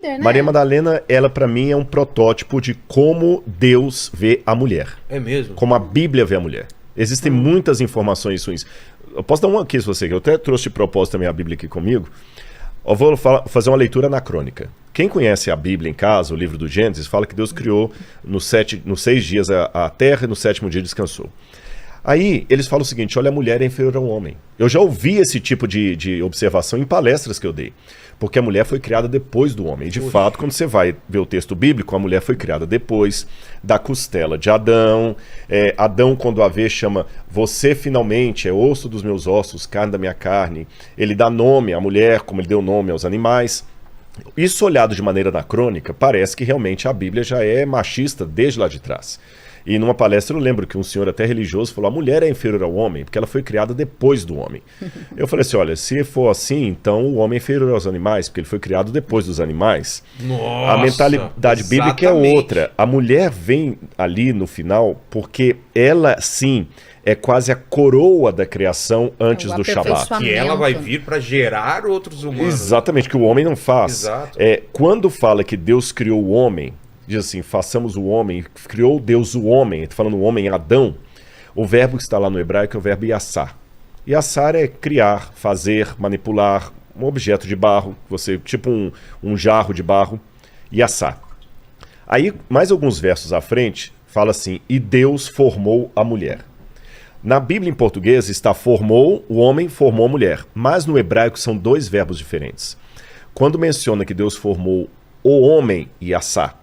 né? Maria Madalena, ela pra mim é um protótipo de como Deus vê a mulher. É mesmo? Como a Bíblia vê a mulher. Existem muitas informações ruins. Eu posso dar uma aqui se você quer. Eu até trouxe de propósito também a Bíblia aqui comigo. Eu vou fazer uma leitura anacrônica. Quem conhece a Bíblia em casa, o livro do Gênesis, fala que Deus criou nos 6 dias a terra e no 7º dia descansou. Aí eles falam o seguinte: olha, a mulher é inferior ao homem. Eu já ouvi esse tipo de observação em palestras que eu dei. Porque a mulher foi criada depois do homem. E de fato, quando você vai ver o texto bíblico, a mulher foi criada depois da costela de Adão. Adão, quando a vê, chama você finalmente é osso dos meus ossos, carne da minha carne. Ele dá nome à mulher, como ele deu nome aos animais. Isso olhado de maneira anacrônica, parece que realmente a Bíblia já é machista desde lá de trás. E numa palestra eu lembro que um senhor até religioso falou: a mulher é inferior ao homem porque ela foi criada depois do homem. Eu falei assim: olha, se for assim, então o homem é inferior aos animais porque ele foi criado depois dos animais. Nossa, a mentalidade bíblica é outra. A mulher vem ali no final porque ela sim é quase a coroa da criação antes do Shabat. Que ela vai vir para gerar outros humanos. Exatamente, que o homem não faz. Exato. Quando fala que Deus criou o homem, diz assim, façamos o homem, criou Deus o homem, está falando o homem Adão, o verbo que está lá no hebraico é o verbo yassar. Yassar é criar, fazer, manipular, um objeto de barro, tipo um jarro de barro, yassar. Aí, mais alguns versos à frente, fala assim, e Deus formou a mulher. Na Bíblia em português está formou o homem, formou a mulher, mas no hebraico são 2 verbos diferentes. Quando menciona que Deus formou o homem, yassar,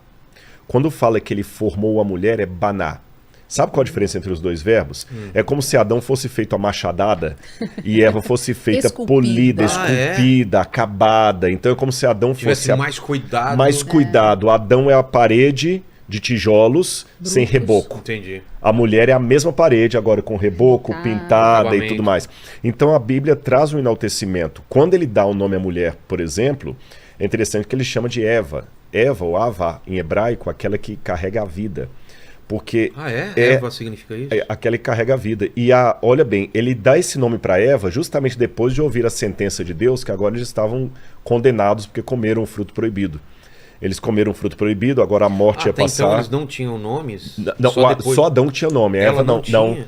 quando fala que ele formou a mulher, é baná. Sabe qual a diferença entre os 2 verbos? É como se Adão fosse feito a machadada e Eva fosse feita polida, esculpida, acabada. Então é como se Adão fosse... mais cuidado. Mais cuidado. Adão é a parede de tijolos sem reboco. Entendi. A mulher é a mesma parede, agora com reboco, pintada e tudo mais. Então a Bíblia traz um enaltecimento. Quando ele dá o nome à mulher, por exemplo, é interessante que ele chama de Eva. Eva ou Ava, em hebraico, aquela que carrega a vida. Porque Eva significa isso? É aquela que carrega a vida. E olha bem, ele dá esse nome para Eva justamente depois de ouvir a sentença de Deus, que agora eles estavam condenados porque comeram o fruto proibido. Eles comeram o fruto proibido, agora a morte ia passar. Então eles não tinham nomes? Não, só Adão tinha nome. Ela Eva não. Tinha?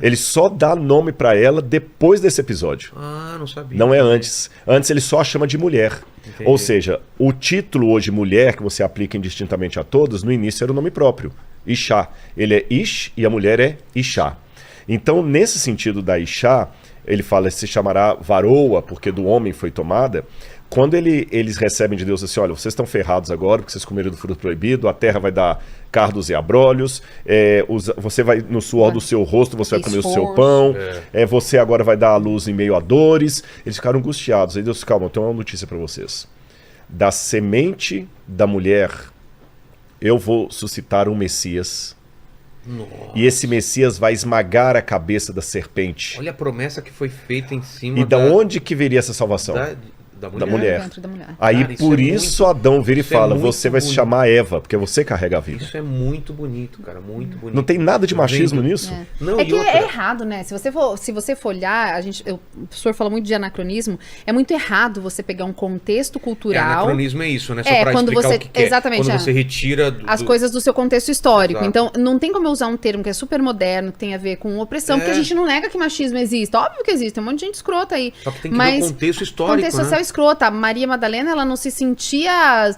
Ele só dá nome para ela depois desse episódio. Não sabia. Não é antes. Antes ele só a chama de mulher. Entendi. Ou seja, o título hoje mulher, que você aplica indistintamente a todos, no início era o nome próprio. Ishá. Ele é Ish e a mulher é Ishá. Então, nesse sentido da Ishá, ele fala se chamará varoa, porque do homem foi tomada. Quando eles recebem de Deus assim, olha, vocês estão ferrados agora porque vocês comeram do fruto proibido, a terra vai dar cardos e abrolhos, você vai, no suor do seu rosto, você vai comer o seu pão, você agora vai dar a luz em meio a dores. Eles ficaram angustiados. Aí Deus, calma, eu tenho uma notícia para vocês. Da semente da mulher, eu vou suscitar um Messias. Nossa. E esse Messias vai esmagar a cabeça da serpente. Olha a promessa que foi feita em cima E da onde que viria essa salvação? Da mulher. Aí Cara, por isso Adão vira e fala, você vai se bonito. chamar Eva, porque você carrega a vida. Isso é muito bonito, cara, muito bonito. Não tem nada de machismo nisso? Não, é que é errado, né? Se você for olhar, o professor fala muito de anacronismo, é muito errado você pegar um contexto cultural... Anacronismo é isso, né? Só pra quando explicar você, o que exatamente, quando você retira... as coisas do seu contexto histórico. Exato. Então, não tem como eu usar um termo que é super moderno, que tem a ver com opressão, porque a gente não nega que machismo existe. Óbvio que existe, tem um monte de gente escrota aí. Só que tem que ver o contexto histórico, contexto social escrota. Maria Madalena, ela não se sentia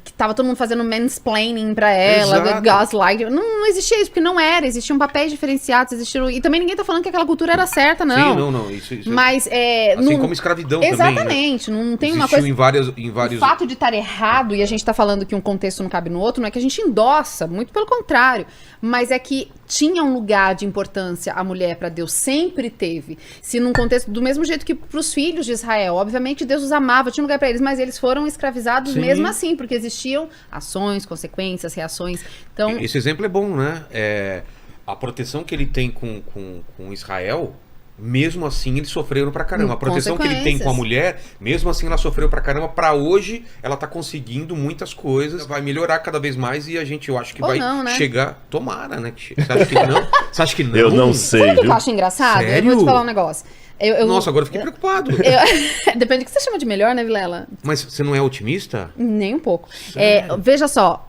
que tava todo mundo fazendo mansplaining pra ela, gaslight. Não existia isso, porque não era. Existiam papéis diferenciados, e também ninguém tá falando que aquela cultura era certa, não. Sim, não. Isso mas, assim como escravidão exatamente, também, né? Não tem Existiu uma coisa... em vários... O fato de estar errado, e a gente tá falando que um contexto não cabe no outro, não é que a gente endossa, muito pelo contrário. Mas é que tinha um lugar de importância a mulher para Deus, sempre teve. Se num contexto, do mesmo jeito que pros filhos de Israel, obviamente Deus os amava, tinha um lugar para eles, mas eles foram escravizados mesmo assim, porque existiam ações, consequências, reações. Então, esse exemplo é bom, né? A proteção que ele tem com Israel, mesmo assim eles sofreram pra caramba. A proteção que ele tem com a mulher, mesmo assim ela sofreu pra caramba. Pra hoje, ela tá conseguindo muitas coisas, vai melhorar cada vez mais e eu acho que vai chegar... Tomara, né? Você acha que não? Você acha que não? Eu não sei, sabe o que viu? eu acho engraçado? Sério? Eu vou te falar um negócio. Nossa, agora eu fiquei preocupado. Depende do que você chama de melhor, né, Vilela? Mas você não é otimista? Nem um pouco. Veja só,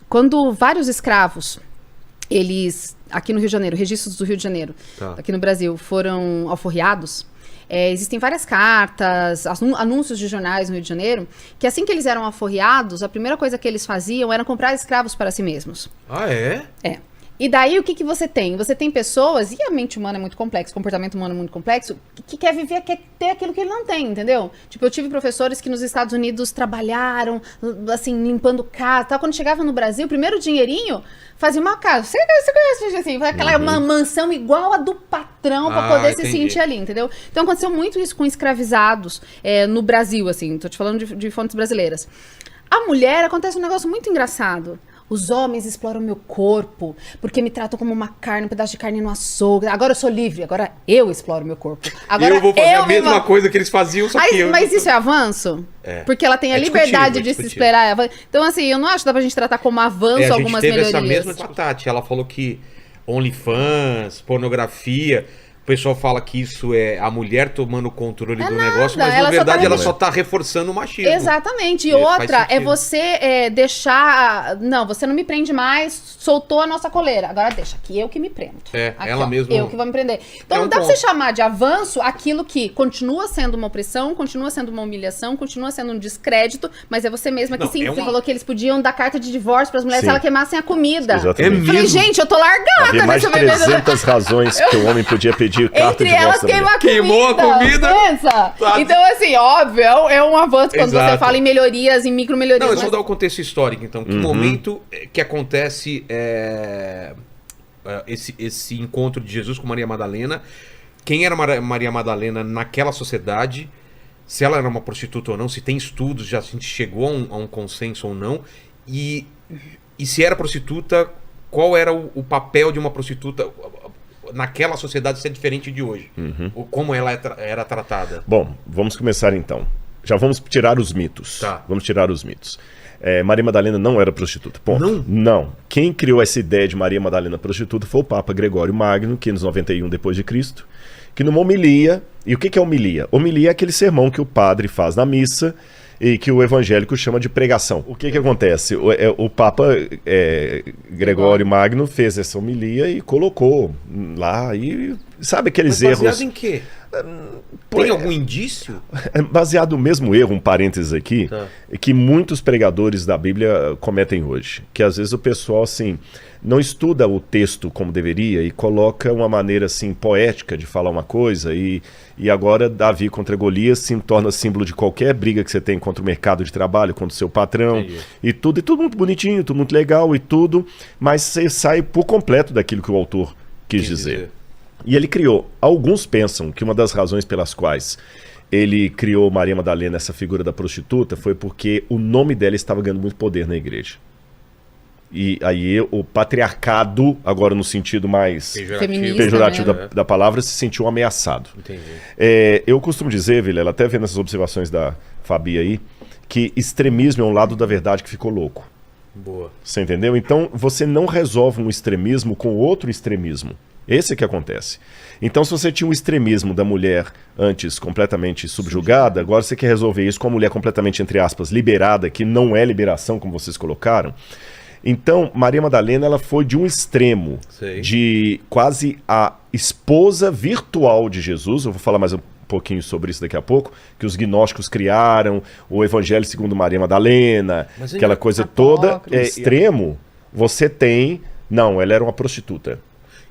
quando vários escravos, eles, aqui no Rio de Janeiro, registros do Rio de Janeiro, aqui no Brasil, foram alforriados, existem várias cartas, anúncios de jornais no Rio de Janeiro, que assim que eles eram alforriados, a primeira coisa que eles faziam era comprar escravos para si mesmos. Ah, é? É. E daí o que você tem? Você tem pessoas, e a mente humana é muito complexa, o comportamento humano é muito complexo, que quer viver, quer ter aquilo que ele não tem, entendeu? Tipo, eu tive professores que nos Estados Unidos trabalharam, assim, limpando casa, tal. Quando chegavam no Brasil, o primeiro dinheirinho fazia uma casa. Você conhece, assim, aquela uma mansão igual a do patrão pra poder se sentir ali, entendeu? Então aconteceu muito isso com escravizados no Brasil, assim, tô te falando de fontes brasileiras. A mulher, acontece um negócio muito engraçado. Os homens exploram meu corpo, porque me tratam como uma carne, um pedaço de carne no açougue. Agora eu sou livre, agora eu exploro meu corpo. Agora eu vou fazer a mesma coisa que eles faziam, só que eu... Mas isso é avanço? Porque ela tem a liberdade de se esperar. Então, assim, eu não acho que dá pra gente tratar como avanço algumas melhorias. A gente teve essa mesma com a Tati. Ela falou que OnlyFans, pornografia... O pessoal fala que isso é a mulher tomando o controle do negócio, mas na verdade ela só tá reforçando o machismo. Exatamente. E outra é você deixar... Não, você não me prende mais, soltou a nossa coleira. Agora deixa, aqui eu que me prendo. Aqui, ela mesma... Eu que vou me prender. Então não dá pra você chamar de avanço aquilo que continua sendo uma opressão, continua sendo uma humilhação, continua sendo um descrédito, mas é você mesma que sim. Você falou que eles podiam dar carta de divórcio pras mulheres se elas queimassem a comida. Exatamente. Falei, gente, eu tô largada. Havia mais de 300 razões que o homem podia pedir carta de divórcio. Entre elas queimou a comida. Pensa. Então, assim, óbvio, é um avanço quando você fala em melhorias, em micro melhorias. Não, mas vou dar o contexto histórico, então. Que momento que acontece esse encontro de Jesus com Maria Madalena? Quem era Maria Madalena naquela sociedade? Se ela era uma prostituta ou não? Se tem estudos, já a gente chegou a um consenso ou não? E se era prostituta, qual era o papel de uma prostituta naquela sociedade ser diferente de hoje? Como ela era tratada? Bom, vamos começar então. Já vamos tirar os mitos. Vamos tirar os mitos. Maria Madalena não era prostituta. Ponto. Não. Quem criou essa ideia de Maria Madalena prostituta foi o Papa Gregório Magno, que nos 91 depois de Cristo, que numa homilia... E o que é homilia? Homilia é aquele sermão que o padre faz na missa e que o evangélico chama de pregação. O que acontece? O Papa Gregório Magno fez essa homilia e colocou lá, e sabe aqueles erros... Baseado em quê? Tem algum indício? Baseado no mesmo erro, um parênteses aqui, que muitos pregadores da Bíblia cometem hoje. Que às vezes o pessoal, assim, não estuda o texto como deveria e coloca uma maneira, assim, poética de falar uma coisa, e agora Davi contra Golias se torna símbolo de qualquer briga que você tem contra o mercado de trabalho, contra o seu patrão, e tudo muito bonitinho, tudo muito legal e tudo, mas você sai por completo daquilo que o autor quis dizer. E ele criou. Alguns pensam que uma das razões pelas quais ele criou Maria Madalena, essa figura da prostituta, foi porque o nome dela estava ganhando muito poder na igreja. E aí o patriarcado, agora no sentido mais pejorativo da palavra, se sentiu ameaçado. Entendi. Eu costumo dizer, Vilela, até vendo essas observações da Fabi aí, que extremismo é um lado da verdade que ficou louco. Boa. Você entendeu? Então você não resolve um extremismo com outro extremismo. Esse é que acontece. Então, se você tinha um extremismo da mulher antes completamente subjugada, agora você quer resolver isso com a mulher completamente, entre aspas, liberada, que não é liberação, como vocês colocaram. Então, Maria Madalena, ela foi de um extremo de quase a esposa virtual de Jesus. Eu vou falar mais um pouquinho sobre isso daqui a pouco, que os gnósticos criaram, o Evangelho segundo Maria Madalena, aquela coisa toda, extremo. Você tem... Não, ela era uma prostituta.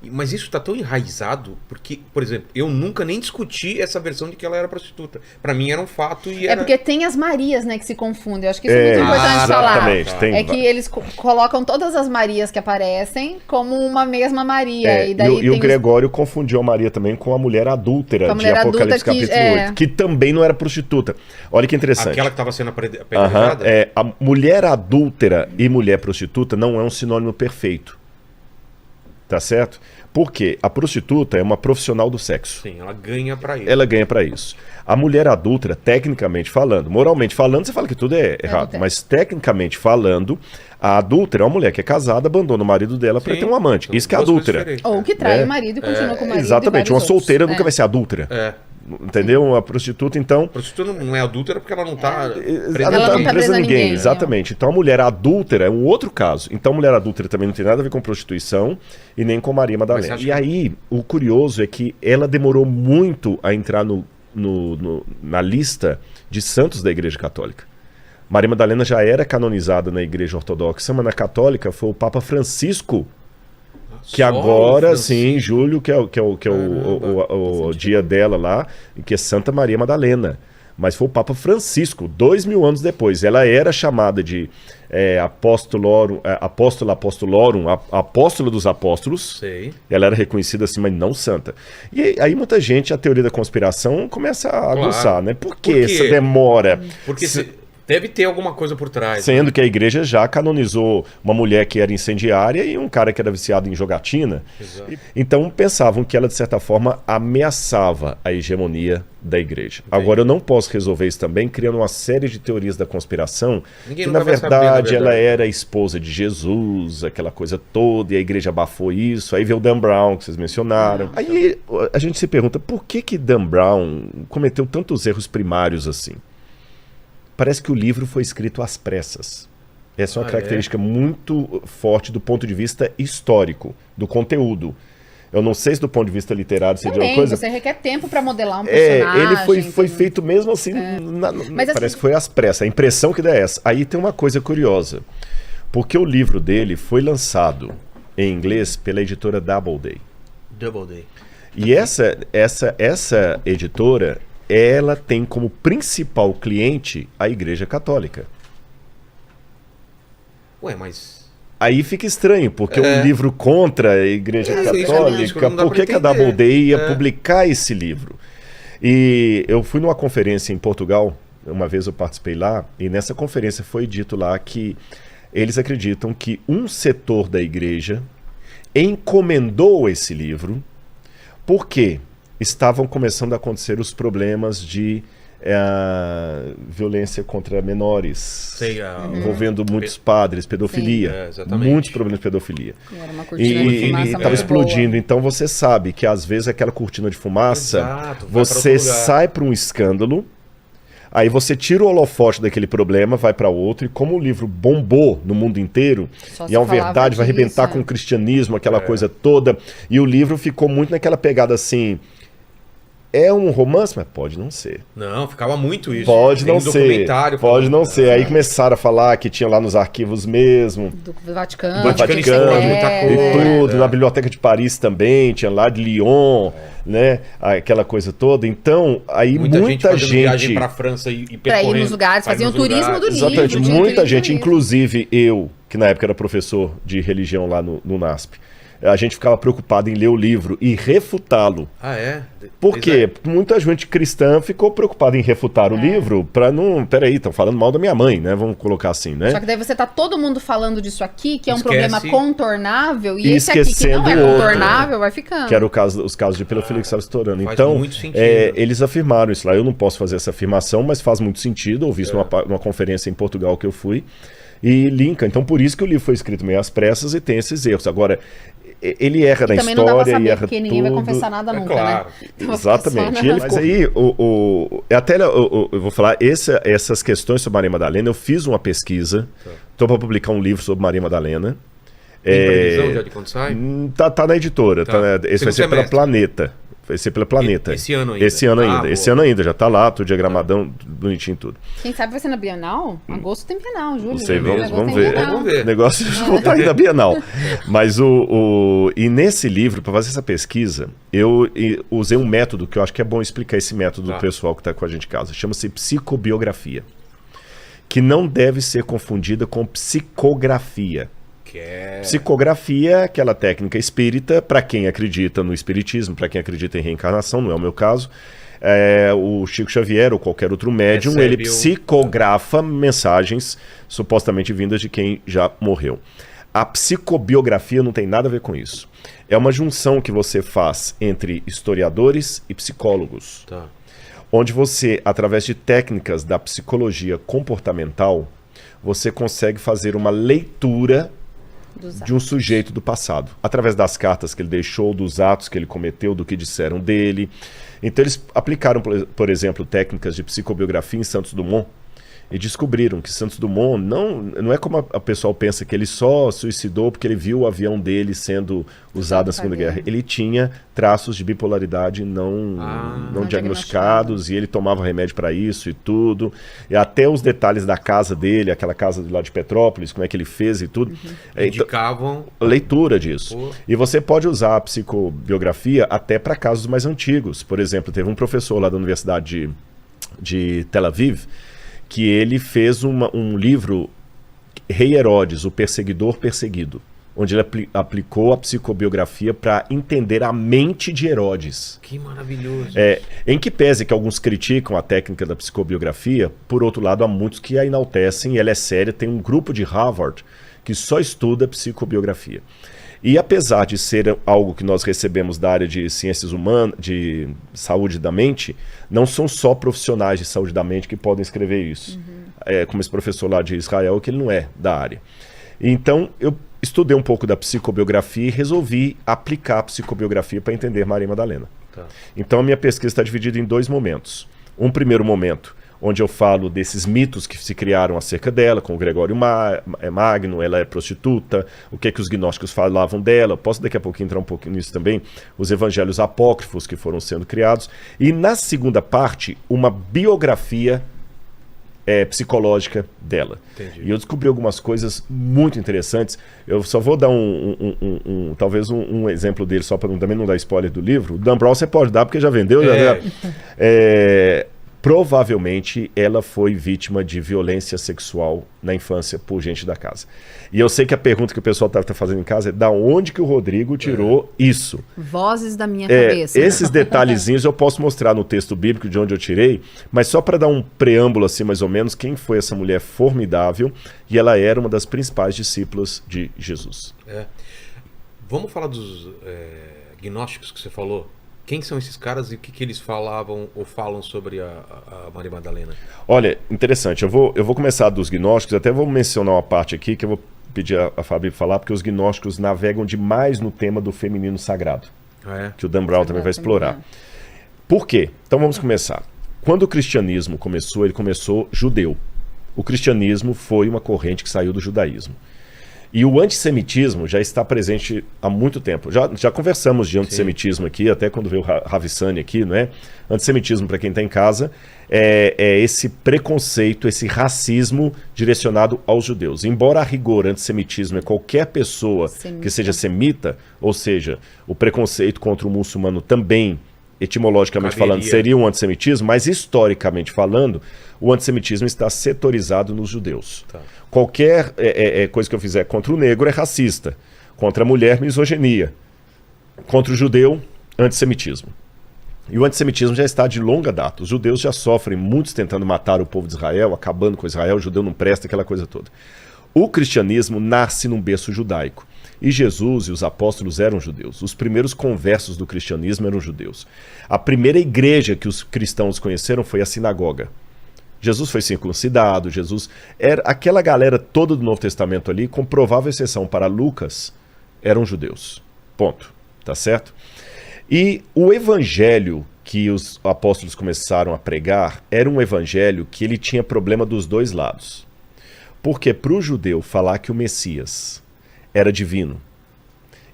Mas isso está tão enraizado, porque, por exemplo, eu nunca nem discuti essa versão de que ela era prostituta. Para mim era um fato e era... porque tem as Marias, né, que se confundem. Eu acho que isso é muito importante falar. É que eles colocam todas as Marias que aparecem como uma mesma Maria. E o Gregório confundiu a Maria também com a mulher adúltera de Apocalipse capítulo 8, que também não era prostituta. Olha que interessante. Aquela que estava sendo apedrejada? A mulher adúltera e mulher prostituta não é um sinônimo perfeito. Tá certo? Porque a prostituta é uma profissional do sexo. Sim, ela ganha pra isso. Ela ganha pra isso. A mulher adúltera, tecnicamente falando, moralmente falando, você fala que tudo é errado. Mas tecnicamente falando, a adúltera é uma mulher que é casada, abandona o marido dela pra ter um amante. Isso que é adúltera. Ou que trai o marido e continua com o marido. Exatamente. Uma solteira nunca vai ser adúltera. entendeu? A prostituta, então... A prostituta não é adúltera porque ela não está Ela não tá presa a ninguém. Exatamente. Então a mulher adúltera é um outro caso. Então a mulher adúltera também não tem nada a ver com prostituição e nem com Maria Madalena. E aí, o curioso é que ela demorou muito a entrar na lista de santos da Igreja Católica. Maria Madalena já era canonizada na Igreja Ortodoxa, mas na Católica foi o Papa Francisco, que agora, sim, em julho, que é o dia dela lá, que é Santa Maria Madalena. Mas foi o Papa Francisco, 2000 anos depois. Ela era chamada de apóstola apostolorum, apóstola dos apóstolos. Sei. Ela era reconhecida assim, mas não santa. E aí muita gente, a teoria da conspiração começa a aguçar, né? Por que essa demora? Porque deve ter alguma coisa por trás. Sendo, né, que a igreja já canonizou uma mulher que era incendiária e um cara que era viciado em jogatina. Exato. Então pensavam que ela, de certa forma, ameaçava a hegemonia da igreja. Entendi. Agora, eu não posso resolver isso também criando uma série de teorias da conspiração. Ninguém que, na verdade, ela era esposa de Jesus, aquela coisa toda, e a igreja abafou isso. Aí veio o Dan Brown, que vocês mencionaram. Aí a gente se pergunta, por que Dan Brown cometeu tantos erros primários assim? Parece que o livro foi escrito às pressas. Essa é uma característica muito forte do ponto de vista histórico, do conteúdo. Eu não sei se do ponto de vista literário seria uma coisa... Você requer tempo para modelar um personagem. Ele foi feito mesmo assim, parece assim, que foi às pressas. A impressão que dá é essa. Aí tem uma coisa curiosa, porque o livro dele foi lançado em inglês pela editora Doubleday. Doubleday. E essa editora... ela tem como principal cliente a Igreja Católica. Ué, mas... Aí fica estranho, porque um livro contra a Igreja Católica, por que a Doubleday ia publicar esse livro? E eu fui numa conferência em Portugal, uma vez eu participei lá, e nessa conferência foi dito lá que eles acreditam que um setor da igreja encomendou esse livro, porque estavam começando a acontecer os problemas de violência contra menores, envolvendo muitos padres, pedofilia, muitos problemas de pedofilia. E estava explodindo. Então você sabe que às vezes aquela cortina de fumaça, você sai para um escândalo, aí você tira o holofote daquele problema, vai para outro, e como o livro bombou no mundo inteiro, e é uma verdade, vai arrebentar com o cristianismo, aquela coisa toda, e o livro ficou muito naquela pegada assim... É um romance? Mas pode não ser. Não, ficava muito isso. Pode não ser. Pode não ser. Aí começaram a falar que tinha lá nos arquivos mesmo. Do Vaticano. Do Vaticano. E tudo. Na Biblioteca de Paris também, tinha lá de Lyon, né? Aquela coisa toda. Então, aí muita gente viagem pra França e pra ir nos lugares, faziam turismo do livro. Exatamente. Muita gente, inclusive eu, que na época era professor de religião lá no NASP, a gente ficava preocupado em ler o livro e refutá-lo. Ah, é? Por quê? Muita gente cristã ficou preocupada em refutar o livro para não... Peraí, estão falando mal da minha mãe, né? Vamos colocar assim, né? Só que daí você tá todo mundo falando disso aqui, que é um problema contornável, e esse aqui que não é contornável vai ficando. Que era os casos de pedofilia que estavam estourando. Então, muito sentido, eles afirmaram isso lá. Eu não posso fazer essa afirmação, mas faz muito sentido. Eu ouvi isso numa conferência em Portugal que eu fui. E linka. Então, por isso que o livro foi escrito meio às pressas e tem esses erros. Agora... ele erra na história, não dá pra saber, e erra porque ninguém vai confessar nada nunca, claro, né? Então, exatamente. Mas aí, eu vou falar, essas questões sobre Maria Madalena, eu fiz uma pesquisa, estou para publicar um livro sobre Maria Madalena. Tem previsão já de quando sai? Tá na editora, esse vai ser pela Planeta. Vai ser pela Planeta. Esse ano ainda? Esse ano ainda, já tá lá, tudo diagramadão, bonitinho tudo. Quem sabe vai ser na Bienal? Agosto tem Bienal, julho. Não sei, vamos ver. O negócio de voltar aí na Bienal. Mas e nesse livro, para fazer essa pesquisa, eu usei um método que eu acho que é bom explicar esse método do pessoal que está com a gente em casa. Chama-se psicobiografia. Que não deve ser confundida com psicografia. Psicografia é aquela técnica espírita, para quem acredita no espiritismo, para quem acredita em reencarnação, não é o meu caso. O Chico Xavier ou qualquer outro médium, ele psicografa mensagens supostamente vindas de quem já morreu. A psicobiografia não tem nada a ver com isso. É uma junção que você faz entre historiadores e psicólogos, onde você, através de técnicas da psicologia comportamental, você consegue fazer uma leitura de um sujeito do passado, através das cartas que ele deixou, dos atos que ele cometeu, do que disseram dele. Então eles aplicaram, por exemplo, técnicas de psicobiografia em Santos Dumont, e descobriram que Santos Dumont não é como a pessoa pensa, que ele só suicidou porque ele viu o avião dele sendo usado na Segunda Guerra. Ele tinha traços de bipolaridade não diagnosticados, e ele tomava remédio para isso e tudo. E até os detalhes da casa dele, aquela casa lá de Petrópolis, como é que ele fez e tudo. Indicavam leitura disso. Pô. E você pode usar a psicobiografia até para casos mais antigos. Por exemplo, teve um professor lá da Universidade de Tel Aviv, que ele fez um livro, Rei Herodes, o Perseguidor Perseguido, onde ele aplicou a psicobiografia para entender a mente de Herodes. Que maravilhoso. Em que pese que alguns criticam a técnica da psicobiografia, por outro lado, há muitos que a enaltecem, e ela é séria. Tem um grupo de Harvard que só estuda psicobiografia. E apesar de ser algo que nós recebemos da área de ciências humanas, de saúde da mente, não são só profissionais de saúde da mente que podem escrever isso. Como esse professor lá de Israel, que ele não é da área. Então, eu estudei um pouco da psicobiografia e resolvi aplicar a psicobiografia para entender Maria Madalena. Tá. Então, a minha pesquisa está dividida em 2 momentos. Um primeiro momento, onde eu falo desses mitos que se criaram acerca dela, com o Gregório Magno, ela é prostituta, o que é que os gnósticos falavam dela. Posso daqui a pouco entrar um pouquinho nisso também, os evangelhos apócrifos que foram sendo criados. E na segunda parte, uma biografia psicológica dela. Entendi. E eu descobri algumas coisas muito interessantes. Eu só vou dar talvez um exemplo dele, só para também não dar spoiler do livro. O Dan Brown você pode dar, porque já vendeu. Provavelmente ela foi vítima de violência sexual na infância por gente da casa. E eu sei que a pergunta que o pessoal está fazendo em casa é da onde que o Rodrigo tirou isso? Vozes da minha cabeça. Esses detalhezinhos eu posso mostrar no texto bíblico de onde eu tirei, mas só para dar um preâmbulo assim mais ou menos, quem foi essa mulher formidável, e ela era uma das principais discípulas de Jesus. Vamos falar dos gnósticos que você falou? Quem são esses caras e o que eles falavam ou falam sobre a Maria Madalena? Olha, interessante. Eu vou começar dos gnósticos, até vou mencionar uma parte aqui que eu vou pedir a Fabi falar, porque os gnósticos navegam demais no tema do feminino sagrado, que o Dan Brown também vai explorar. Por quê? Então vamos começar. Quando o cristianismo começou, ele começou judeu. O cristianismo foi uma corrente que saiu do judaísmo. E o antissemitismo já está presente há muito tempo. Já conversamos de antissemitismo aqui, até quando veio o Ravissani aqui, não é? Antissemitismo, para quem está em casa, é esse preconceito, esse racismo direcionado aos judeus. Embora a rigor antissemitismo é qualquer pessoa que seja semita, ou seja, o preconceito contra o muçulmano também, etimologicamente falando, seria um antissemitismo, mas historicamente falando, o antissemitismo está setorizado nos judeus. Tá. Qualquer coisa que eu fizer contra o negro é racista, contra a mulher, misoginia, contra o judeu, antissemitismo. E o antissemitismo já está de longa data. Os judeus já sofrem, muitos tentando matar o povo de Israel, acabando com Israel, o judeu não presta, aquela coisa toda. O cristianismo nasce num berço judaico. E Jesus e os apóstolos eram judeus. Os primeiros conversos do cristianismo eram judeus. A primeira igreja que os cristãos conheceram foi a sinagoga. Jesus foi circuncidado, Jesus era aquela galera toda do Novo Testamento ali, com provável exceção para Lucas, eram judeus. Ponto. Tá certo? E o evangelho que os apóstolos começaram a pregar era um evangelho que ele tinha problema dos dois lados. Porque para o judeu falar que o Messias era divino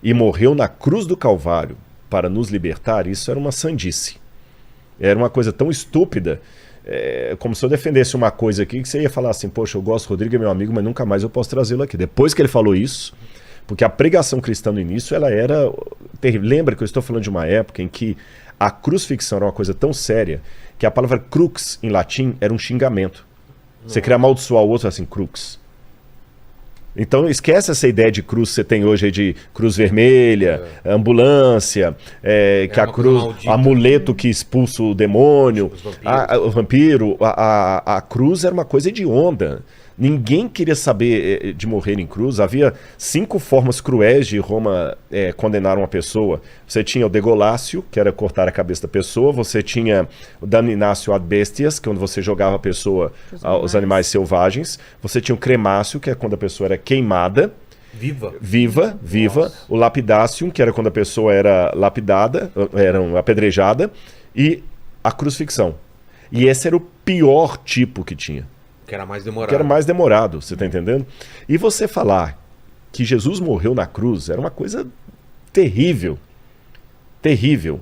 e morreu na cruz do Calvário para nos libertar, isso era uma sandice. Era uma coisa tão estúpida, como se eu defendesse uma coisa aqui que você ia falar assim, poxa, eu gosto, Rodrigo é meu amigo, mas nunca mais eu posso trazê-lo aqui. Depois que ele falou isso, porque a pregação cristã no início, ela era terrível. Lembra que eu estou falando de uma época em que a crucifixão era uma coisa tão séria que a palavra crux em latim era um xingamento. Você queria amaldiçoar o outro assim, crux. Então esquece essa ideia de cruz que você tem hoje aí de cruz vermelha, ambulância, que a cruz, maldita, amuleto que expulsa o demônio, o vampiro. A cruz era uma coisa hedionda. Ninguém queria saber de morrer em cruz. Havia 5 formas cruéis de Roma condenar uma pessoa. Você tinha o degolácio, que era cortar a cabeça da pessoa. Você tinha o damnatio ad bestias, que é quando você jogava a pessoa, os animais selvagens. Você tinha o cremácio, que é quando a pessoa era queimada. Viva. Nossa. O lapidácio, que era quando a pessoa era lapidada, era apedrejada, e a crucifixão. E esse era o pior tipo que tinha. Que era mais demorado, você tá entendendo? E você falar que Jesus morreu na cruz era uma coisa terrível. Terrível.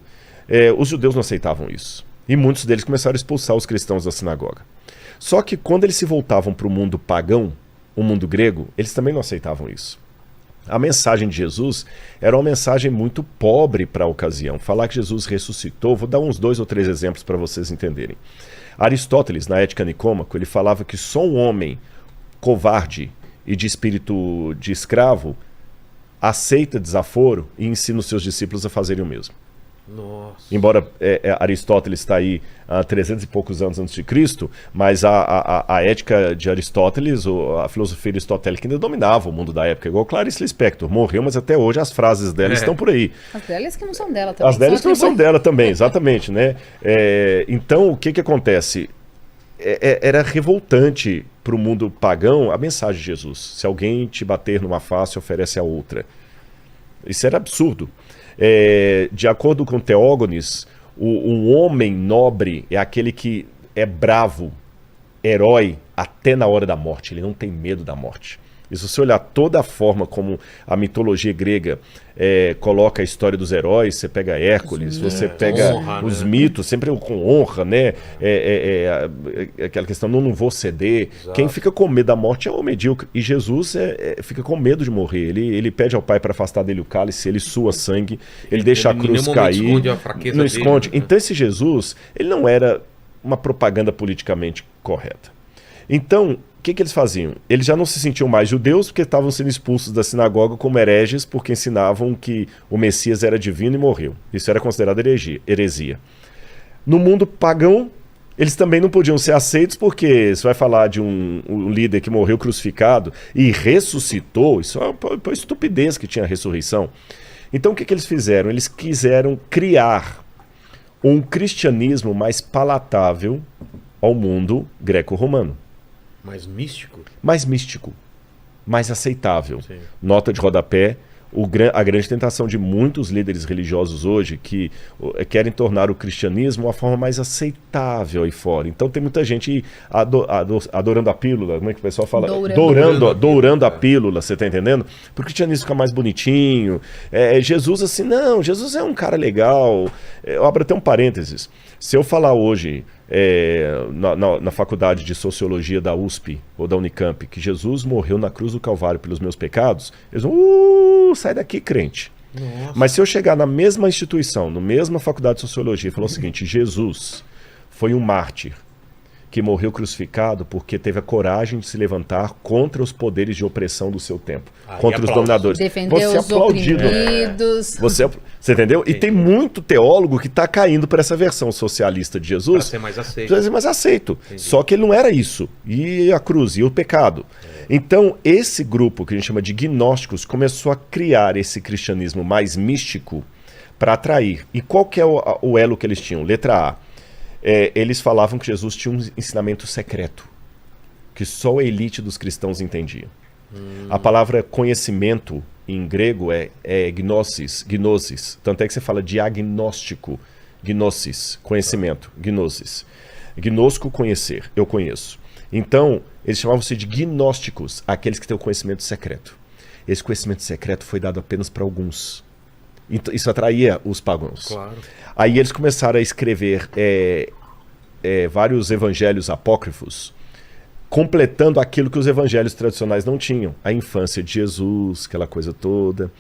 Os judeus não aceitavam isso. E muitos deles começaram a expulsar os cristãos da sinagoga. Só que quando eles se voltavam para o mundo pagão, o mundo grego, eles também não aceitavam isso. A mensagem de Jesus era uma mensagem muito pobre para a ocasião. Falar que Jesus ressuscitou, vou dar uns 2 ou 3 exemplos para vocês entenderem. Aristóteles, na Ética Nicômaco, ele falava que só um homem covarde e de espírito de escravo aceita desaforo e ensina os seus discípulos a fazerem o mesmo. Nossa. Embora Aristóteles está aí há 300 e poucos anos antes de Cristo, mas a ética de Aristóteles, a filosofia aristotélica ainda dominava o mundo da época, igual Clarice Lispector, morreu, mas até hoje as frases dela estão por aí. As delas que não são dela também. As delas que não são dela também, exatamente, né? Então, o que acontece? Era revoltante para o mundo pagão a mensagem de Jesus. Se alguém te bater numa face, oferece a outra. Isso era absurdo. De acordo com Teógenes, um homem nobre é aquele que é bravo, herói, até na hora da morte. Ele não tem medo da morte. E se você olhar toda a forma como a mitologia grega coloca a história dos heróis, você pega Hércules, você pega os mitos, sempre com honra, né? Aquela questão, não vou ceder. Exato. Quem fica com medo da morte é o medíocre. E Jesus fica com medo de morrer. Ele pede ao Pai para afastar dele o cálice, ele sua sangue, ele deixa a cruz cair. Esconde a fraqueza não esconde. Dele, né? Então esse Jesus, ele não era uma propaganda politicamente correta. Então, o que eles faziam? Eles já não se sentiam mais judeus porque estavam sendo expulsos da sinagoga como hereges porque ensinavam que o Messias era divino e morreu. Isso era considerado heresia. No mundo pagão, eles também não podiam ser aceitos porque você vai falar de um líder que morreu crucificado e ressuscitou, isso é uma estupidez que tinha a ressurreição. Então o que eles fizeram? Eles quiseram criar um cristianismo mais palatável ao mundo greco-romano. Mais místico? Mais místico, mais aceitável. Sim. Nota de rodapé, a grande tentação de muitos líderes religiosos hoje que querem tornar o cristianismo uma forma mais aceitável aí fora. Então tem muita gente adorando a pílula, como é que o pessoal fala? Dourando a pílula, você tá entendendo? Para o cristianismo ficar mais bonitinho. Jesus assim, não, Jesus é um cara legal. Eu abro até um parênteses. Se eu falar hoje na faculdade de Sociologia da USP ou da Unicamp que Jesus morreu na cruz do Calvário pelos meus pecados, eles vão, sai daqui, crente. Nossa. Mas se eu chegar na mesma instituição, na mesma faculdade de Sociologia e falar o seguinte, Jesus foi um mártir que morreu crucificado porque teve a coragem de se levantar contra os poderes de opressão do seu tempo, contra os dominadores. Defendeu os oprimidos. Você entendeu? Entendi. E tem muito teólogo que está caindo para essa versão socialista de Jesus. Para ser mais aceito. Para ser mais aceito. Só que ele não era isso. E a cruz, e o pecado. Então, esse grupo que a gente chama de gnósticos começou a criar esse cristianismo mais místico para atrair. E qual que é o elo que eles tinham? Letra A. Eles falavam que Jesus tinha um ensinamento secreto, que só a elite dos cristãos entendia. A palavra conhecimento em grego é gnosis. Tanto é que você fala diagnóstico, gnosis, conhecimento, gnosis. Gnosco, conhecer, eu conheço. Então, eles chamavam-se de gnósticos, aqueles que têm o conhecimento secreto. Esse conhecimento secreto foi dado apenas para alguns. Isso atraía os pagãos. Claro. Aí eles começaram a escrever vários evangelhos apócrifos, completando aquilo que os evangelhos tradicionais não tinham. A infância de Jesus, aquela coisa toda.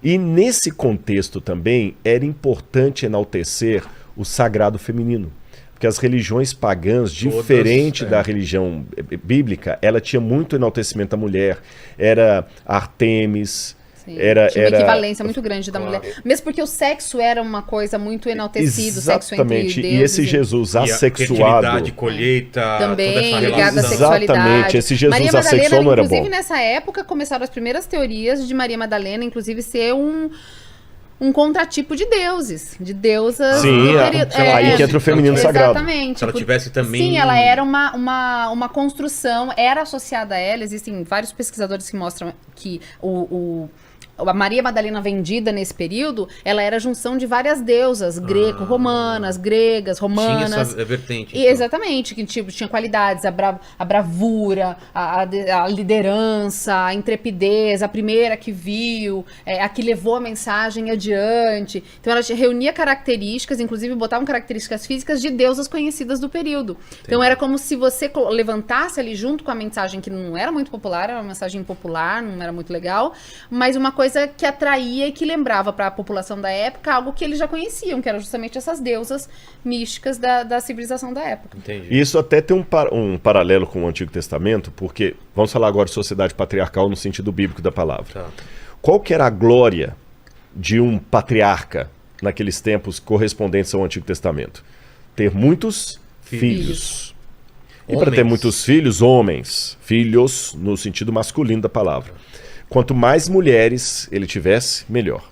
E nesse contexto também era importante enaltecer o sagrado feminino. Porque as religiões pagãs, diferente da religião bíblica, ela tinha muito enaltecimento da mulher. Era Artemis... Tinha uma equivalência muito grande da mulher. Mesmo porque o sexo era uma coisa muito enaltecida, o sexo entre deuses. E esse Jesus assexuado... fertilidade, colheita... Também ligada à sexualidade. Exatamente, esse Jesus Maria Madalena, assexual não era bom. Inclusive, nessa época, começaram as primeiras teorias de Maria Madalena, inclusive, ser um contratipo de deuses, de deusas. Sim, aí que entra o feminino sagrado. Exatamente. Se ela tivesse também... Sim, ela era uma construção, era associada a ela. Existem vários pesquisadores que mostram que a Maria Madalena vendida nesse período, ela era a junção de várias deusas, greco-romanas, gregas, romanas. Tinha essa vertente. E, exatamente, que tipo, tinha qualidades, a bravura, a liderança, a intrepidez, a primeira que viu, a que levou a mensagem adiante. Então ela reunia características, inclusive botavam características físicas de deusas conhecidas do período. Entendi. Então era como se você levantasse ali junto com a mensagem que não era muito popular, era uma mensagem impopular, não era muito legal, mas uma coisa que atraía e que lembrava para a população da época algo que eles já conheciam, que eram justamente essas deusas místicas da civilização da época. Entendi. E isso até tem um paralelo com o Antigo Testamento, porque vamos falar agora de sociedade patriarcal no sentido bíblico da palavra. Tá. Qual que era a glória de um patriarca naqueles tempos correspondentes ao Antigo Testamento? Ter muitos filhos. E para ter muitos filhos, homens. Filhos no sentido masculino da palavra. Quanto mais mulheres ele tivesse, melhor.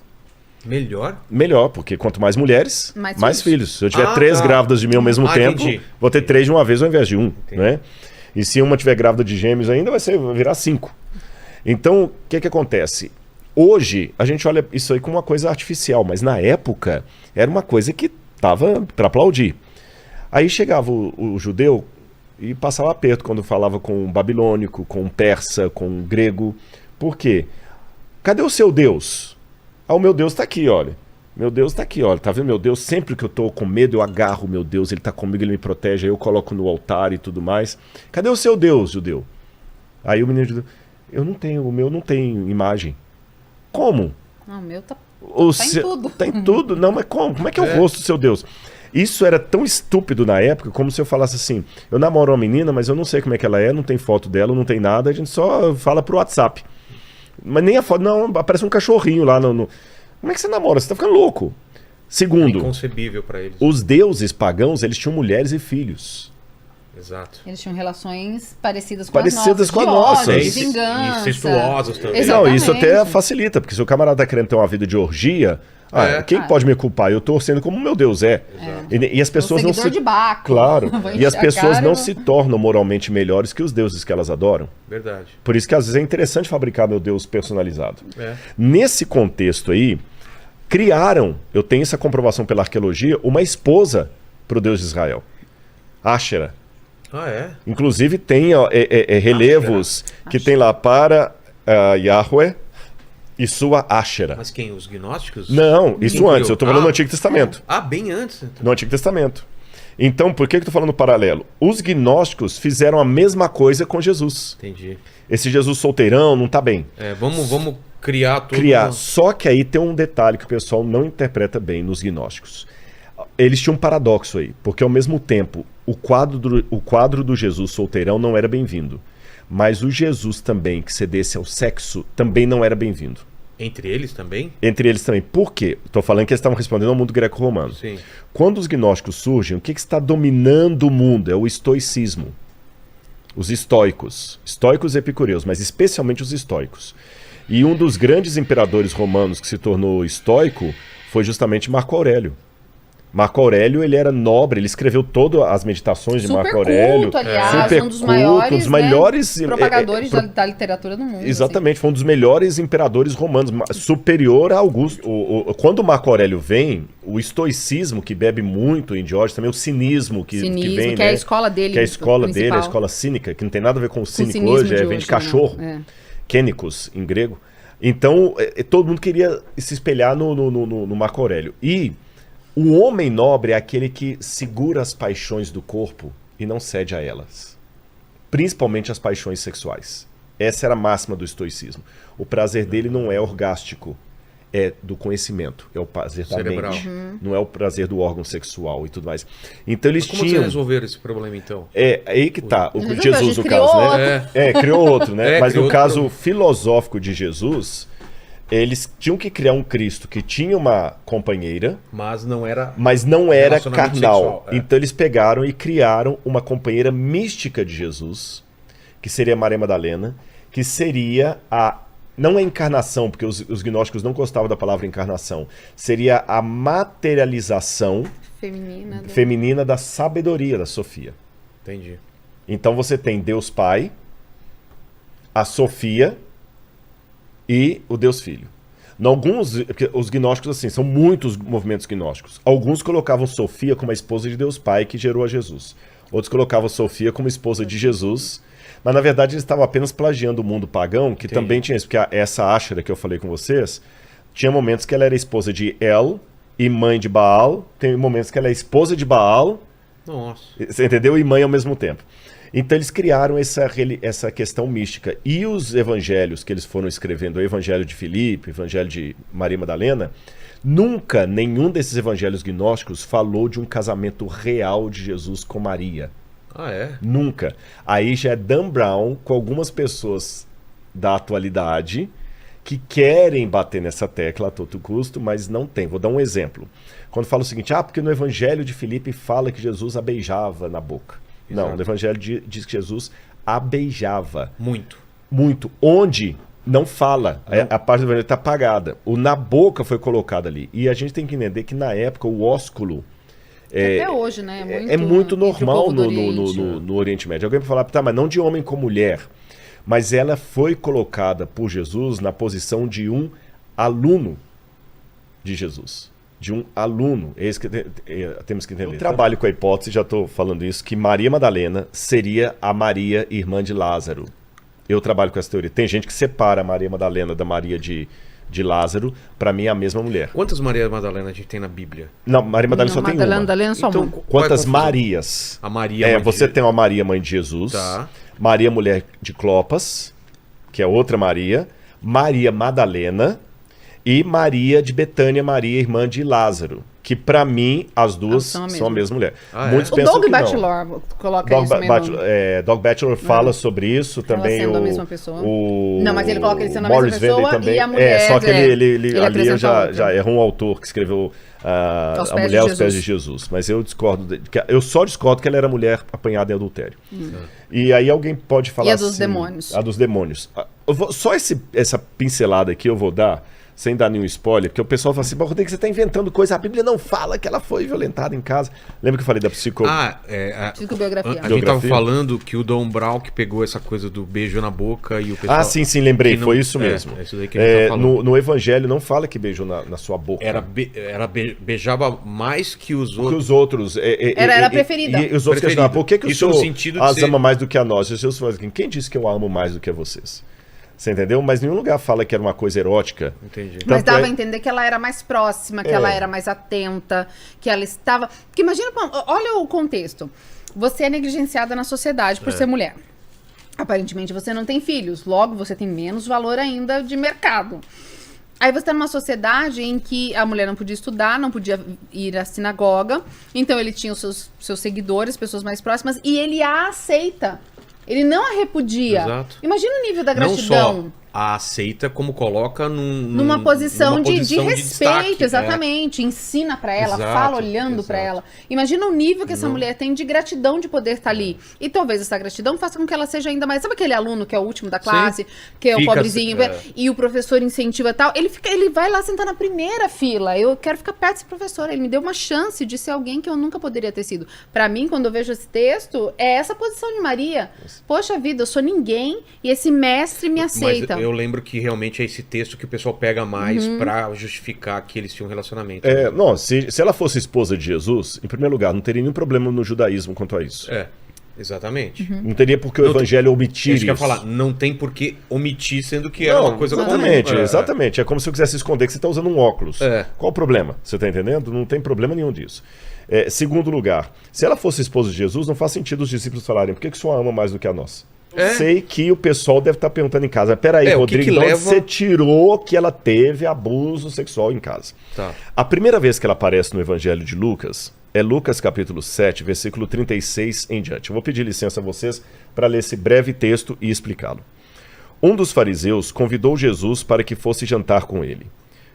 Melhor? Melhor, porque quanto mais mulheres, mais filhos. Se eu tiver 3 grávidas de mim ao mesmo tempo, vou ter 3 de uma vez ao invés de 1. Né? E se uma tiver grávida de gêmeos ainda, vai virar 5. Então, o que acontece? Hoje, a gente olha isso aí como uma coisa artificial, mas na época, era uma coisa que estava para aplaudir. Aí chegava o judeu e passava aperto quando falava com um babilônico, com um persa, com um grego. Por quê? Cadê o seu Deus? O meu Deus está aqui, olha. Meu Deus está aqui, olha. Tá vendo meu Deus? Sempre que eu estou com medo, eu agarro o meu Deus. Ele está comigo, ele me protege. Aí eu coloco no altar e tudo mais. Cadê o seu Deus, judeu? Aí o menino judeu, o meu não tem imagem. Como? Não, o meu tá em tudo. Tá em tudo. Não, mas como? Como é que é o rosto do seu Deus? Isso era tão estúpido na época, como se eu falasse assim, eu namoro uma menina, mas eu não sei como é que ela é, não tem foto dela, não tem nada, a gente só fala pro WhatsApp. Mas nem a foto, não, aparece um cachorrinho lá no... Como é que você namora? Você tá ficando louco. Segundo, inconcebível para eles. Os deuses pagãos, eles tinham mulheres e filhos. Exato. Eles tinham relações parecidas com a nossa. De vingança. E incestuosas também. Não, isso até facilita, porque se o camarada tá querendo ter uma vida de orgia, quem pode me culpar? Eu tô sendo como meu Deus é. E as pessoas não se... de Baco. Claro. E as pessoas não se tornam moralmente melhores que os deuses que elas adoram. Verdade. Por isso que às vezes é interessante fabricar meu Deus personalizado. Nesse contexto aí, criaram, eu tenho essa comprovação pela arqueologia, uma esposa pro Deus de Israel. Áshera. Inclusive tem relevos que tem lá para Yahweh e sua Áshera. Mas quem? Os gnósticos? Não, isso antes. Eu estou falando no Antigo Testamento. Bem antes. Então. No Antigo Testamento. Então, por que eu estou falando paralelo? Os gnósticos fizeram a mesma coisa com Jesus. Entendi. Esse Jesus solteirão não está bem. Vamos criar tudo. Só que aí tem um detalhe que o pessoal não interpreta bem nos gnósticos. Eles tinham um paradoxo aí, porque ao mesmo tempo o quadro do Jesus solteirão não era bem-vindo, mas o Jesus também que cedesse ao sexo também não era bem-vindo. Entre eles também? Entre eles também. Por quê? Estou falando que eles estavam respondendo ao mundo greco-romano. Sim. Quando os gnósticos surgem, o que está dominando o mundo? É o estoicismo. Os estoicos e epicureus, mas especialmente os estoicos. E um dos grandes imperadores romanos que se tornou estoico foi justamente Marco Aurélio. Marco Aurélio, ele era nobre, ele escreveu todas as meditações de Marco Aurélio. Culto, aliás, um dos maiores propagadores da literatura do mundo. Exatamente, assim. Foi um dos melhores imperadores romanos, superior a Augusto. Quando Marco Aurélio vem, o estoicismo, que bebe muito em Diógenes, também o cinismo que vem, que é a escola dele. Que é a escola dele, a escola cínica, que não tem nada a ver com o cínico hoje, vem de cachorro. Kénicos, em grego. Então, todo mundo queria se espelhar no Marco Aurélio. E o homem nobre é aquele que segura as paixões do corpo e não cede a elas. Principalmente as paixões sexuais. Essa era a máxima do estoicismo. O prazer dele não é orgástico, é do conhecimento, é o prazer cerebral. Da mente. Não é o prazer do órgão sexual e tudo mais. Então eles tinham... Como você resolveram esse problema então? Aí que tá. O Jesus, no caso, né? Criou outro, né? Mas no caso filosófico de Jesus, eles tinham que criar um Cristo que tinha uma companheira, mas não era carnal. Sexual, Então eles pegaram e criaram uma companheira mística de Jesus, que seria Maria Madalena, que seria a não é encarnação, porque os gnósticos não gostavam da palavra encarnação. Seria a materialização feminina da sabedoria, da Sofia. Entendi. Então você tem Deus Pai, a Sofia e o Deus Filho. Os gnósticos, assim, são muitos movimentos gnósticos. Alguns colocavam Sofia como a esposa de Deus Pai que gerou a Jesus. Outros colocavam Sofia como esposa de Jesus. Mas, na verdade, eles estavam apenas plagiando o mundo pagão, que também tinha isso. Porque essa Áshera que eu falei com vocês, tinha momentos que ela era esposa de El e mãe de Baal. Tem momentos que ela é esposa de Baal. Nossa. Você entendeu? E mãe ao mesmo tempo. Então eles criaram essa questão mística. E os evangelhos que eles foram escrevendo, o evangelho de Filipe, o evangelho de Maria Madalena, nunca nenhum desses evangelhos gnósticos falou de um casamento real de Jesus com Maria. Ah, é? Nunca. Aí já é Dan Brown com algumas pessoas da atualidade que querem bater nessa tecla a todo custo, mas não tem. Vou dar um exemplo. Quando fala o seguinte, porque no evangelho de Filipe fala que Jesus a beijava na boca. Não, no Evangelho diz que Jesus a beijava. Muito. Muito. Onde não fala. A parte do Evangelho está apagada. O na boca foi colocado ali. E a gente tem que entender que na época o ósculo... Até hoje, né? É muito normal no Oriente Médio. Alguém vai falar, mas não de homem com mulher. Mas ela foi colocada por Jesus na posição de um aluno de Jesus. De um aluno. É isso que temos que entender. Eu trabalho com a hipótese, já estou falando isso, que Maria Madalena seria a Maria, irmã de Lázaro. Eu trabalho com essa teoria. Tem gente que separa a Maria Madalena da Maria de Lázaro. Para mim é a mesma mulher. Quantas Maria Madalena a gente tem na Bíblia? Não, Maria Madalena só tem uma. Madalena só uma. Quantas Marias? A Maria você tem uma Maria, mãe de Jesus. Tá. Maria, mulher de Clopas, que é outra Maria. Maria Madalena. E Maria de Betânia, Maria, irmã de Lázaro. Que pra mim, as duas são a mesma mulher. Muitos o pensam Doug que Batchelor coloca isso mesmo. Doug Batchelor fala sobre isso também. Ela sendo a mesma pessoa. Não, mas ele coloca ele sendo a mesma Morris pessoa também. E a mulher... Só que ele ali já errou um autor que escreveu A Mulher aos Pés de Jesus. Mas eu discordo. Eu só discordo que ela era mulher apanhada em adultério. E aí alguém pode falar assim... E a dos demônios. A dos demônios. Só essa pincelada aqui eu vou dar... Sem dar nenhum spoiler, porque o pessoal fala assim, Rodrigo, você está inventando coisa, a Bíblia não fala que ela foi violentada em casa. Lembra que eu falei da psicobiografia? A gente estava falando que o Dom Brown que pegou essa coisa do beijo na boca e o pessoal... sim, lembrei, foi isso mesmo. É isso daí que a gente tá falando. No Evangelho não fala que beijou na sua boca. Beijava mais que os outros. Que os outros. Era a preferida. E os outros questionavam, por que o senhor as ama mais do que a nós? E os seus falam, quem disse que eu amo mais do que a vocês? Você entendeu? Mas nenhum lugar fala que era uma coisa erótica. Entendi. Mas dava a entender que ela era mais próxima, que ela era mais atenta, que ela estava... Porque imagina, olha o contexto. Você é negligenciada na sociedade por ser mulher. Aparentemente você não tem filhos, logo você tem menos valor ainda de mercado. Aí você está numa sociedade em que a mulher não podia estudar, não podia ir à sinagoga, então ele tinha os seus seguidores, pessoas mais próximas, e ele a aceita. Ele não a repudia. Exato. Imagina o nível da gratidão. Não só a aceita, como coloca numa posição de respeito, destaque, exatamente. Ensina pra ela, fala olhando pra ela. Imagina o nível que essa mulher tem de gratidão de poder estar ali. E talvez essa gratidão faça com que ela seja ainda mais... Sabe aquele aluno que é o último da classe, que é o pobrezinho, e o professor incentiva tal? Ele vai lá sentar na primeira fila. Eu quero ficar perto desse professor. Ele me deu uma chance de ser alguém que eu nunca poderia ter sido. Pra mim, quando eu vejo esse texto, é essa posição de Maria. Poxa vida, eu sou ninguém e esse mestre me aceita. Mas eu lembro que realmente é esse texto que o pessoal pega mais pra justificar que eles tinham um relacionamento. Se ela fosse esposa de Jesus, em primeiro lugar, não teria nenhum problema no judaísmo quanto a isso. Exatamente. Não teria por que o evangelho omitir isso. Eu ia falar, não tem por que omitir, sendo que era uma coisa exatamente, comum. Exatamente. É como se eu quisesse esconder que você está usando um óculos. Qual o problema? Você está entendendo? Não tem problema nenhum disso. Segundo lugar, se ela fosse esposa de Jesus, não faz sentido os discípulos falarem, por que o senhor ama mais do que a nós? Sei que o pessoal deve estar perguntando em casa, peraí, Rodrigo, de onde você tirou que ela teve abuso sexual em casa? Tá. A primeira vez que ela aparece no Evangelho de Lucas é Lucas capítulo 7, versículo 36 em diante. Eu vou pedir licença a vocês para ler esse breve texto e explicá-lo. Um dos fariseus convidou Jesus para que fosse jantar com ele.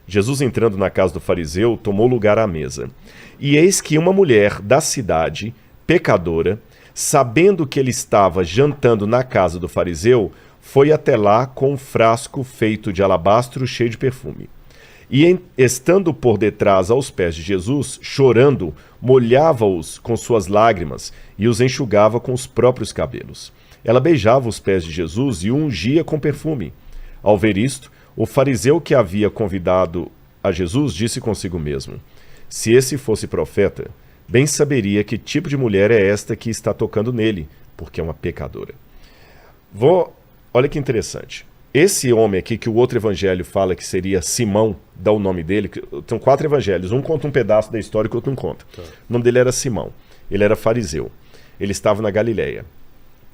Jesus, entrando na casa do fariseu, tomou lugar à mesa. E eis que uma mulher da cidade, pecadora, sabendo que ele estava jantando na casa do fariseu, foi até lá com um frasco feito de alabastro cheio de perfume. E, estando por detrás aos pés de Jesus, chorando, molhava-os com suas lágrimas e os enxugava com os próprios cabelos. Ela beijava os pés de Jesus e o ungia com perfume. Ao ver isto, o fariseu que havia convidado a Jesus disse consigo mesmo: se esse fosse profeta, bem saberia que tipo de mulher é esta que está tocando nele, porque é uma pecadora. Olha que interessante. Esse homem aqui, que o outro evangelho fala que seria Simão, dá o nome dele. São 4 evangelhos. Um conta um pedaço da história que o outro não conta. Tá. O nome dele era Simão. Ele era fariseu. Ele estava na Galileia.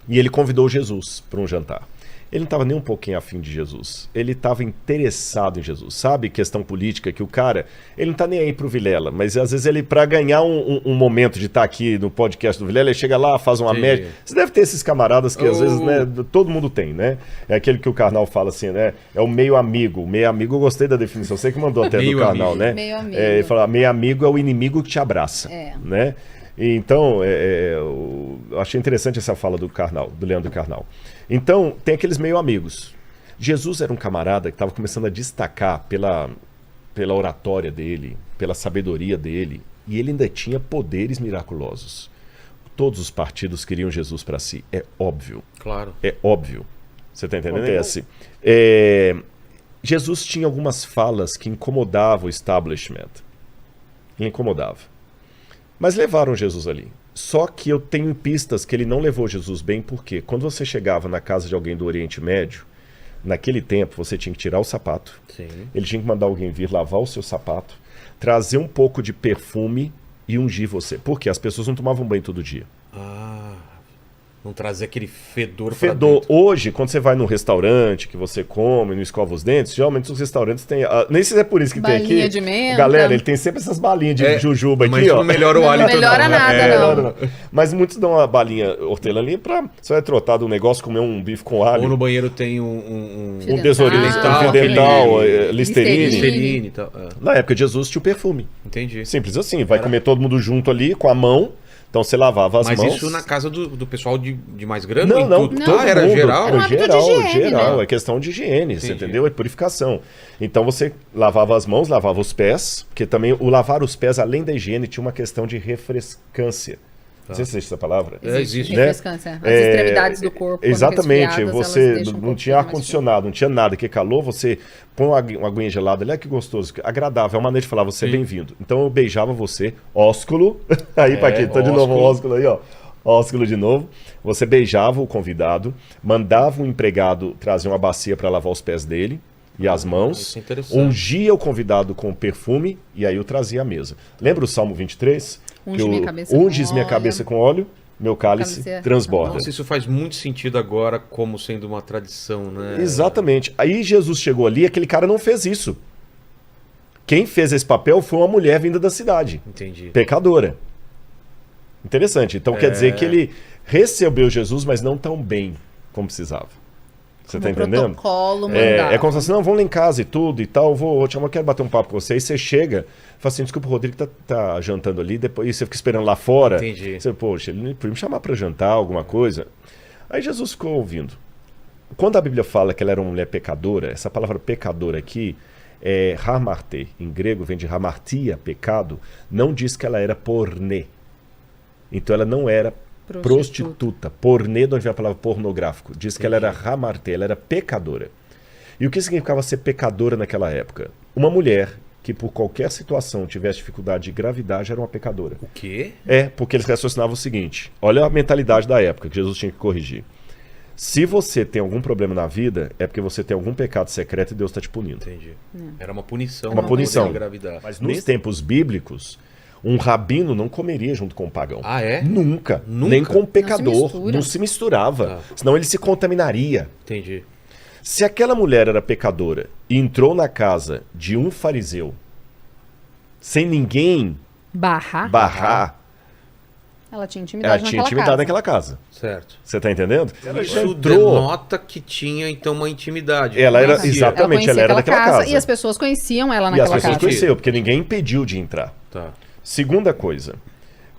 E ele convidou Jesus para um jantar. Ele não estava nem um pouquinho afim de Jesus. Ele estava interessado em Jesus. Sabe, questão política, que o cara, ele não está nem aí pro Vilela, mas às vezes ele, para ganhar um momento de estar aqui no podcast do Vilela, ele chega lá, faz uma média. Você deve ter esses camaradas que às vezes, né, todo mundo tem, né? É aquele que o Karnal fala assim, né? É o meio amigo. Meio amigo, eu gostei da definição. Você que mandou até do Karnal, né? Meio amigo. Ele fala, meio amigo é o inimigo que te abraça, né? Então, eu achei interessante essa fala do Karnal, do Leandro Karnal. Então, tem aqueles meio amigos. Jesus era um camarada que estava começando a destacar pela oratória dele, pela sabedoria dele, e ele ainda tinha poderes miraculosos. Todos os partidos queriam Jesus para si, é óbvio. Claro. É óbvio. Você está entendendo? Jesus tinha algumas falas que incomodavam o establishment. Ele incomodava. Mas levaram Jesus ali. Só que eu tenho pistas que ele não levou Jesus bem, porque quando você chegava na casa de alguém do Oriente Médio, naquele tempo você tinha que tirar o sapato, Sim. Ele tinha que mandar alguém vir lavar o seu sapato, trazer um pouco de perfume e ungir você. Porque as pessoas não tomavam banho todo dia. Não trazer aquele fedor. Hoje, quando você vai num restaurante que você come, não escova os dentes, geralmente os restaurantes têm... nem sei se é por isso que balinha tem aqui. De menta. Galera, ele tem sempre essas balinhas de jujuba aqui, mas ó. Não melhora o hálito. Não melhora nada, não. Mas muitos dão uma balinha hortelã ali pra... Você vai trotar do negócio, comer um bife com alho. Ou no banheiro tem um tesourinho dental, Listerine e tal. Na época de Jesus tinha o perfume. Entendi. Simples assim. Vai comer todo mundo junto ali, com a mão... Então você lavava as mãos. Mas isso na casa do pessoal de mais grande? Não, todo era mundo. geral? Era Geral. Né? É questão de higiene, você entendeu? É purificação. Então você lavava as mãos, lavava os pés, porque também o lavar os pés, além da higiene, tinha uma questão de refrescância. Não sei se existe essa palavra. Existe. Né? Refrescância. As extremidades do corpo. Exatamente. Você não tinha ar-condicionado, não tinha nada. Que calor, você põe uma aguinha gelada. Olha que gostoso, agradável. É uma maneira de falar, você é bem-vindo. Então eu beijava você, ósculo. Aí, Paquito, de novo o ósculo aí, ó. Ósculo de novo. Você beijava o convidado, mandava um empregado trazer uma bacia para lavar os pés dele e as mãos, ungia o convidado com perfume e aí o trazia à mesa. Lembra o Salmo 23? Unges minha cabeça com óleo, meu cálice transborda. Nossa, isso faz muito sentido agora como sendo uma tradição, né? Exatamente. Aí Jesus chegou ali e aquele cara não fez isso. Quem fez esse papel foi uma mulher vinda da cidade. Entendi. Pecadora. Interessante. Então quer dizer que ele recebeu Jesus, mas não tão bem como precisava. Você tá entendendo? Protocolo, é como se assim, não, vamos lá em casa e tudo e tal, vou te chamar, eu quero bater um papo com você. Aí você chega, fala assim, desculpa, o Rodrigo tá jantando ali, depois você fica esperando lá fora. Entendi. Você, poxa, ele podia me chamar para jantar, alguma coisa. Aí Jesus ficou ouvindo. Quando a Bíblia fala que ela era uma mulher pecadora, essa palavra pecadora aqui é hamarté. Em grego vem de hamartia, pecado. Não diz que ela era pornê. Então ela não era prostituta. Pornê, de onde vem a palavra pornográfico. Diz que ela era hamarté, ela era pecadora. E o que significava ser pecadora naquela época? Uma mulher que por qualquer situação tivesse dificuldade de gravidade era uma pecadora. O quê? Porque eles raciocinavam o seguinte. Olha a mentalidade da época que Jesus tinha que corrigir. Se você tem algum problema na vida, é porque você tem algum pecado secreto e Deus está te punindo. Entendi. Era uma punição. Uma punição. Mas nos tempos bíblicos, um rabino não comeria junto com um pagão. Ah, é? Nunca. Nem com um pecador. Não se misturava. Ah. Senão ele se contaminaria. Entendi. Se aquela mulher era pecadora e entrou na casa de um fariseu sem ninguém barrar, ela tinha intimidade naquela casa. Certo. Você tá entendendo? Ela já denota que tinha, então, uma intimidade. Ela era, exatamente, ela era daquela casa. E as pessoas conheciam ela naquela casa. E as pessoas conheciam, porque ninguém impediu de entrar. Tá. Segunda coisa,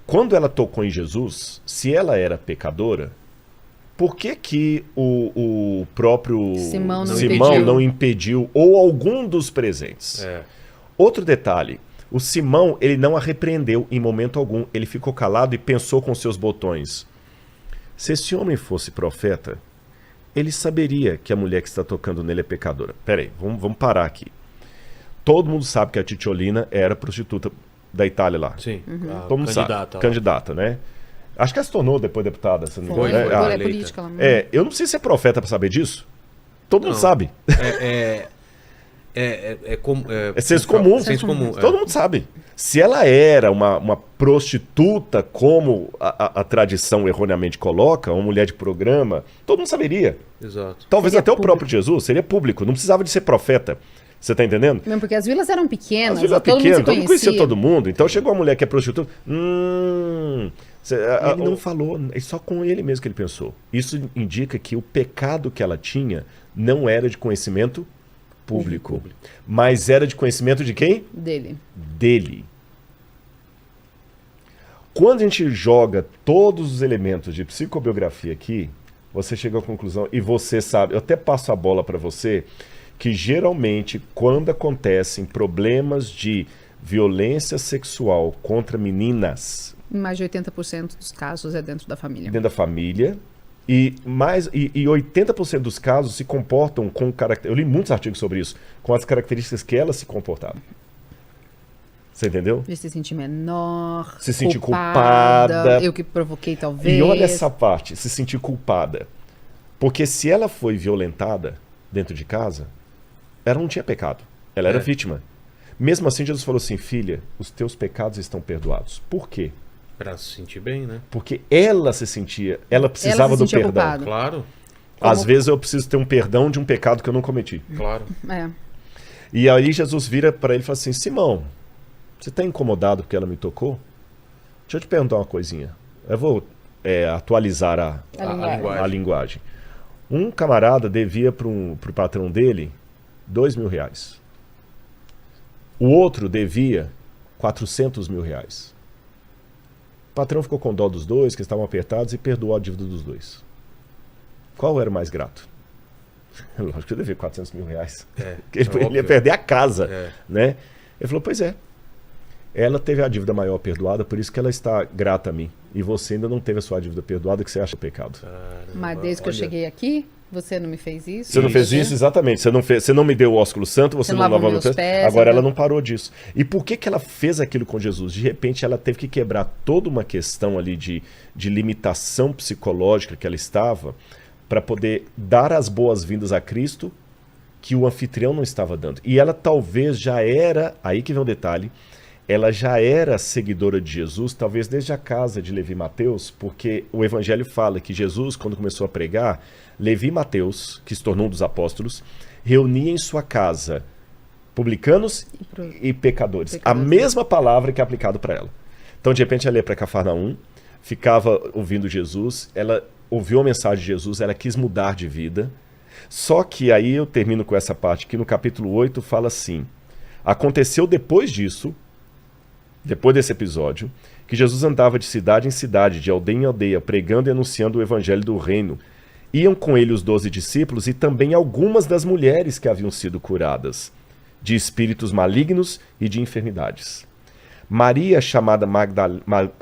quando ela tocou em Jesus, se ela era pecadora, Por que o próprio Simão não impediu, ou algum dos presentes? Outro detalhe, o Simão, ele não a repreendeu em momento algum. Ele ficou calado e pensou com seus botões. Se esse homem fosse profeta, ele saberia que a mulher que está tocando nele é pecadora. Peraí, vamos parar aqui. Todo mundo sabe que a Titiolina era prostituta da Itália lá. Sim. Todo mundo sabe. Candidata, né? Acho que ela se tornou depois deputada. Foi política. Eu não preciso ser profeta para saber disso. Todo mundo sabe. É senso comum. Senso comum. Todo mundo sabe. Se ela era uma prostituta, como a tradição erroneamente coloca, uma mulher de programa, todo mundo saberia. Exato. Talvez seria até público. O próprio Jesus seria público. Não precisava de ser profeta. Você tá entendendo? Mesmo porque as vilas eram pequenas, As vilas todo pequenas, mundo todo mundo conhecia conhecia. todo mundo. Então chegou uma mulher que é prostituta. Ele não falou, é só com ele mesmo que ele pensou. Isso indica que o pecado que ela tinha não era de conhecimento público. Mas era de conhecimento de quem? Dele. Quando a gente joga todos os elementos de psicobiografia aqui, você chega à conclusão, e você sabe, eu até passo a bola para você, que geralmente quando acontecem problemas de violência sexual contra meninas, mais de 80% dos casos é dentro da família. Dentro da família. E 80% dos casos se comportam com características. Eu li muitos artigos sobre isso, com as características que elas se comportavam. Você entendeu? De se sentir menor, se sentir culpada. Eu que provoquei, talvez. E olha essa parte, se sentir culpada. Porque se ela foi violentada dentro de casa, ela não tinha pecado. Ela era vítima. Mesmo assim, Jesus falou assim, filha, os teus pecados estão perdoados. Por quê? Pra se sentir bem, né? Porque ela precisava do perdão. Culpada. Claro. Às vezes eu preciso ter um perdão de um pecado que eu não cometi. Claro. E aí Jesus vira para ele e fala assim, Simão, você está incomodado porque ela me tocou? Deixa eu te perguntar uma coisinha. Eu vou atualizar a linguagem. Um camarada devia pro patrão dele R$2.000. O outro devia R$400.000. O patrão ficou com dó dos dois, que estavam apertados, e perdoou a dívida dos dois. Qual era o mais grato? Lógico que eu devia R$400.000. Ele ia perder a casa. Né? Ele falou, pois é. Ela teve a dívida maior perdoada, por isso que ela está grata a mim. E você ainda não teve a sua dívida perdoada, que você acha pecado. Mas desde que eu cheguei aqui, você não me fez isso? Você não fez isso, exatamente. Você não me deu o ósculo santo, você não lavou meus pés. Agora ela não parou disso. E por que ela fez aquilo com Jesus? De repente ela teve que quebrar toda uma questão ali de limitação psicológica que ela estava, para poder dar as boas-vindas a Cristo que o anfitrião não estava dando. E ela talvez já era, aí que vem um detalhe, ela já era seguidora de Jesus, talvez desde a casa de Levi e Mateus, porque o Evangelho fala que Jesus, quando começou a pregar, Levi e Mateus, que se tornou um dos apóstolos, reunia em sua casa publicanos e pecadores. A mesma palavra que é aplicada para ela. Então, de repente, ela ia para Cafarnaum, ficava ouvindo Jesus, ela ouviu a mensagem de Jesus, ela quis mudar de vida. Só que aí eu termino com essa parte que no capítulo 8 fala assim, aconteceu depois disso, depois desse episódio, que Jesus andava de cidade em cidade, de aldeia em aldeia, pregando e anunciando o evangelho do reino. Iam com ele os 12 discípulos e também algumas das mulheres que haviam sido curadas, de espíritos malignos e de enfermidades. Maria, chamada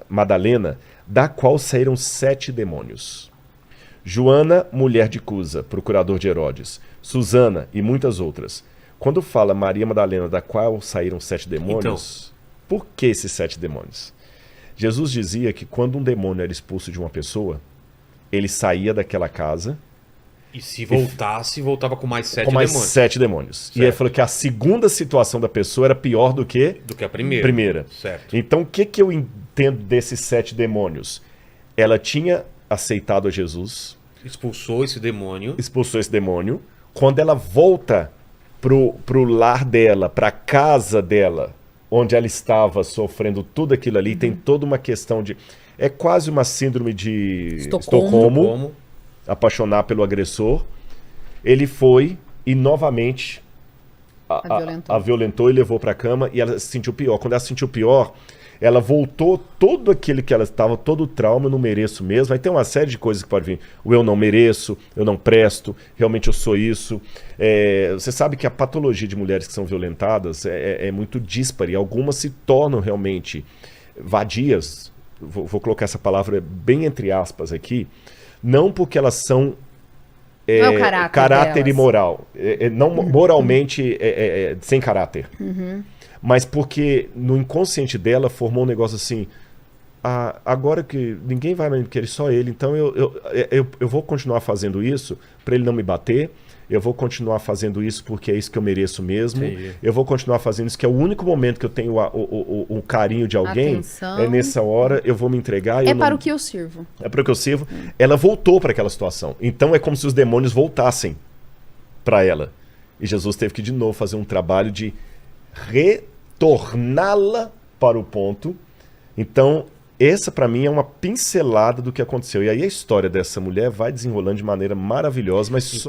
Madalena, da qual saíram 7 demônios. Joana, mulher de Cusa, procurador de Herodes. Susana e muitas outras. Quando fala Maria Madalena, da qual saíram 7 demônios... Então, por que esses 7 demônios? Jesus dizia que quando um demônio era expulso de uma pessoa, ele saía daquela casa... E se voltasse, voltava com mais 7 demônios. Com mais 7 demônios. Certo. E ele falou que a segunda situação da pessoa era pior do que a primeira. Certo. Então, o que eu entendo desses 7 demônios? Ela tinha aceitado a Jesus. Expulsou esse demônio. Quando ela volta pro lar dela, pra casa dela, onde ela estava sofrendo tudo aquilo ali, tem toda uma questão de... É quase uma síndrome de Estocolmo. Apaixonar pelo agressor. Ele foi e novamente a violentou e levou para a cama, e ela se sentiu pior. Quando ela se sentiu pior, ela voltou todo aquele que ela estava, todo o trauma, eu não mereço mesmo. Aí tem uma série de coisas que pode vir. O eu não mereço, eu não presto, realmente eu sou isso. Você sabe que a patologia de mulheres que são violentadas é muito díspare. Algumas se tornam realmente vadias, vou colocar essa palavra bem entre aspas aqui, não porque elas são não é o caráter e moral, não moralmente sem caráter. Mas porque no inconsciente dela formou um negócio assim, agora que ninguém vai me querer, só ele, então eu vou continuar fazendo isso para ele não me bater, eu vou continuar fazendo isso porque é isso que eu mereço mesmo, eu vou continuar fazendo isso, que é o único momento que eu tenho o carinho de alguém, atenção. É nessa hora, eu vou me entregar. Para o que eu sirvo. É para o que eu sirvo. Ela voltou para aquela situação. Então é como se os demônios voltassem para ela. E Jesus teve que de novo fazer um trabalho de retorná-la para o ponto. Então, essa para mim é uma pincelada do que aconteceu. E aí a história dessa mulher vai desenrolando de maneira maravilhosa, mas